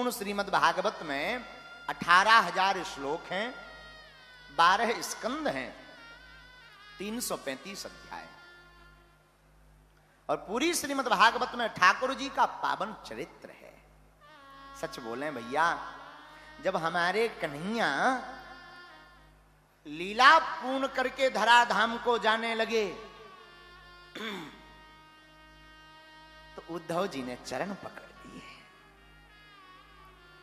संपूर्ण श्रीमद् भागवत में 18,000 श्लोक हैं, 12 स्कंद हैं, 335 अध्याय, और पूरी श्रीमद् भागवत में ठाकुर जी का पावन चरित्र है। सच बोले भैया, जब हमारे कन्हैया लीला पूर्ण करके धराधाम को जाने लगे तो उद्धव जी ने चरण पकड़ लिए।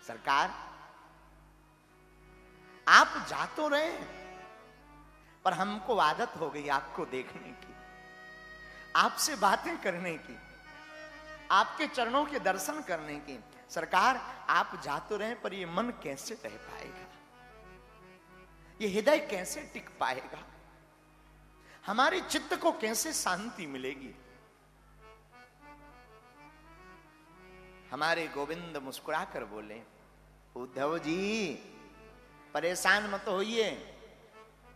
सरकार, आप जा तो रहे, पर हमको आदत हो गई आपको देखने की, आपसे बातें करने की, आपके चरणों के दर्शन करने की। सरकार, आप जा तो रहे, पर ये मन कैसे रह पाएगा, ये हृदय कैसे टिक पाएगा, हमारे चित्त को कैसे शांति मिलेगी। हमारे गोविंद मुस्कुराकर बोले, उद्धव जी परेशान मत होइए,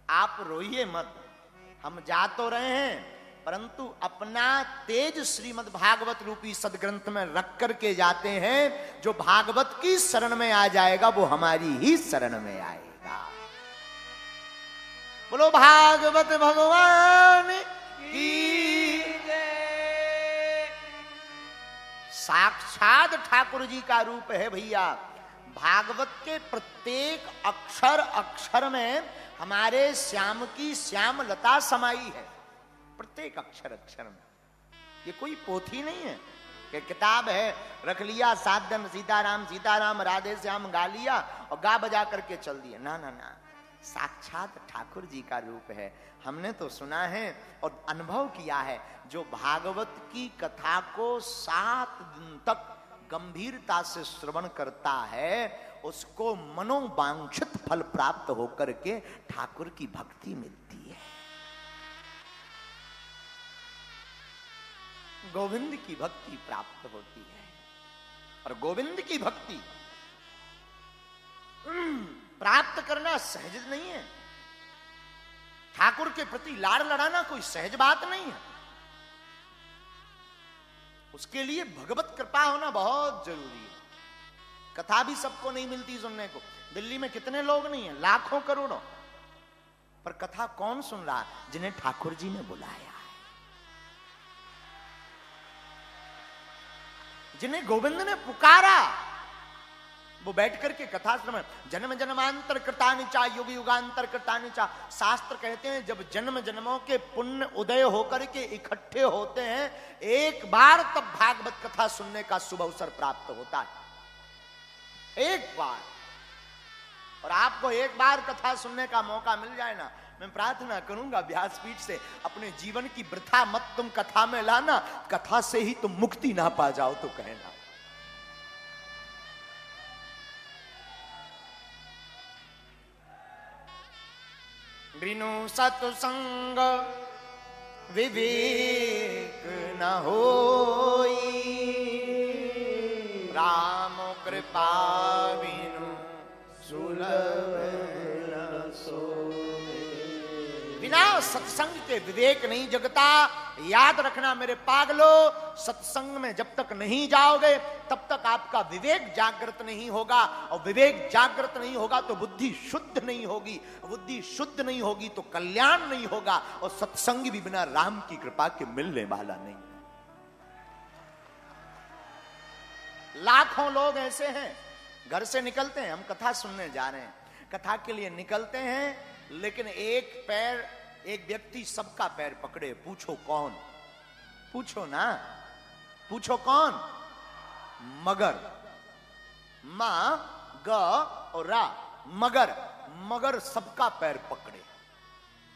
आप रोइए मत, हम जा तो रहे हैं, परंतु अपना तेज श्रीमद् भागवत रूपी सदग्रंथ में रख करके जाते हैं। जो भागवत की शरण में आ जाएगा वो हमारी ही शरण में आएगा। बोलो भागवत भगवान की जय। साक्षात ठाकुर जी का रूप है भैया। भागवत के प्रत्येक अक्षर अक्षर में हमारे श्याम की श्याम लता समाई है, प्रत्येक अक्षर अक्षर में। ये कोई पोथी नहीं है कि किताब है, रख लिया 7 दिन सीताराम सीताराम राधे श्याम गा लिया और गा बजा करके चल दिया। ना ना ना, साक्षात ठाकुर जी का रूप है। हमने तो सुना है और अनुभव किया है, जो भागवत की कथा को 7 दिन तक गंभीरता से श्रवण करता है, उसको मनोवांछित फल प्राप्त होकर के ठाकुर की भक्ति मिलती है। गोविंद की भक्ति प्राप्त होती है, और गोविंद की भक्ति प्राप्त करना सहज नहीं है। ठाकुर के प्रति लाड़ लड़ाना कोई सहज बात नहीं है। उसके लिए भगवत कृपा होना बहुत जरूरी है। कथा भी सबको नहीं मिलती सुनने को। दिल्ली में कितने लोग नहीं है, लाखों करोड़ों, पर कथा कौन सुन रहा, जिन्हें ठाकुर जी ने बुलाया, जिन्हें गोविंद ने पुकारा, वो बैठ करके कथा श्रवण। जन्म जन्मांतर कृतानि चा युग युगांतर कृतानि चा। शास्त्र कहते हैं जब जन्म जन्मों के पुण्य उदय होकर के इकट्ठे होते हैं, एक बार तब भागवत कथा सुनने का शुभ अवसर प्राप्त होता है। एक बार, और आपको एक बार कथा सुनने का मौका मिल जाए ना, मैं प्रार्थना करूंगा व्यासपीठ से, अपने जीवन की वृथा मत तुम कथा में लाना, कथा से ही तुम मुक्ति ना पा जाओ तो कहना। बिनु सत्संग विवेक न होई, राम कृपा बिनु सुलभ न सोई। बिना सत्संग के विवेक नहीं जगता। याद रखना मेरे पागलो, सत्संग में जब तक नहीं जाओगे तब तक आपका विवेक जागृत नहीं होगा, और विवेक जागृत नहीं होगा तो बुद्धि शुद्ध नहीं होगी, बुद्धि शुद्ध नहीं होगी तो कल्याण नहीं होगा, और सत्संग भी बिना राम की कृपा के मिलने वाला नहीं। लाखों लोग ऐसे हैं, घर से निकलते हैं, हम कथा सुनने जा रहे हैं, कथा के लिए निकलते हैं, लेकिन एक व्यक्ति सबका पैर पकड़े। पूछो कौन? पूछो ना, पूछो कौन? मगर, मां ग और रा, मगर, मगर सबका पैर पकड़े।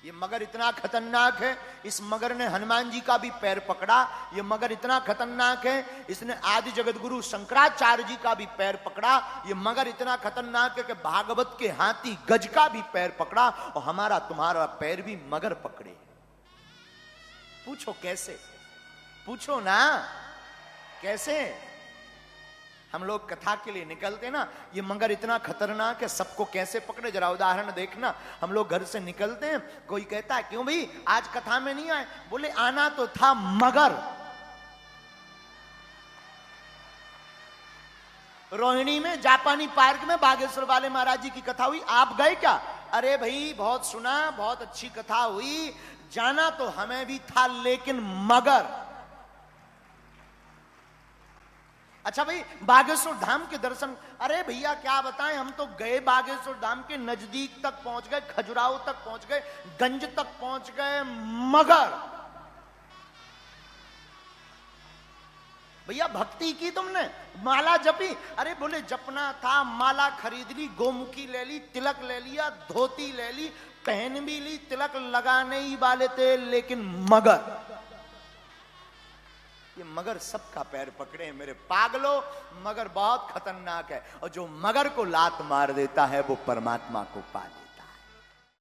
ये मगर इतना खतरनाक है, इस मगर ने हनुमान जी का भी पैर पकड़ा। ये मगर इतना खतरनाक है, इसने आदि जगत गुरु शंकराचार्य जी का भी पैर पकड़ा। ये मगर इतना खतरनाक है कि भागवत के हाथी गज का भी पैर पकड़ा, और हमारा तुम्हारा पैर भी मगर पकड़े। पूछो कैसे? पूछो ना कैसे? हम लोग कथा के लिए निकलते ना, ये मगर इतना खतरनाक है, सबको कैसे पकड़े? जरा उदाहरण देखना। हम लोग घर से निकलते हैं, कोई कहता है क्यों भाई आज कथा में नहीं आए? बोले आना तो था मगर रोहिणी में जापानी पार्क में बागेश्वर वाले महाराज जी की कथा हुई, आप गए क्या? अरे भाई बहुत सुना, बहुत अच्छी कथा हुई, जाना तो हमें भी था, लेकिन मगर अच्छा भाई बागेश्वर धाम के दर्शन, अरे भैया क्या बताएं, हम तो गए बागेश्वर धाम के नजदीक तक पहुंच गए, खजुराहो तक पहुंच गए, गंज तक पहुंच गए, मगर भैया भक्ति की तुमने, माला जपी? अरे बोले जपना था, माला खरीद ली, गोमुखी ले ली, तिलक ले लिया, धोती ले ली, पहन भी ली, तिलक लगाने ही वाले थे, लेकिन मगर, ये मगर सबका पैर पकड़े हैं मेरे पागलों। मगर बहुत खतरनाक है, और जो मगर को लात मार देता है वो परमात्मा को पा ले।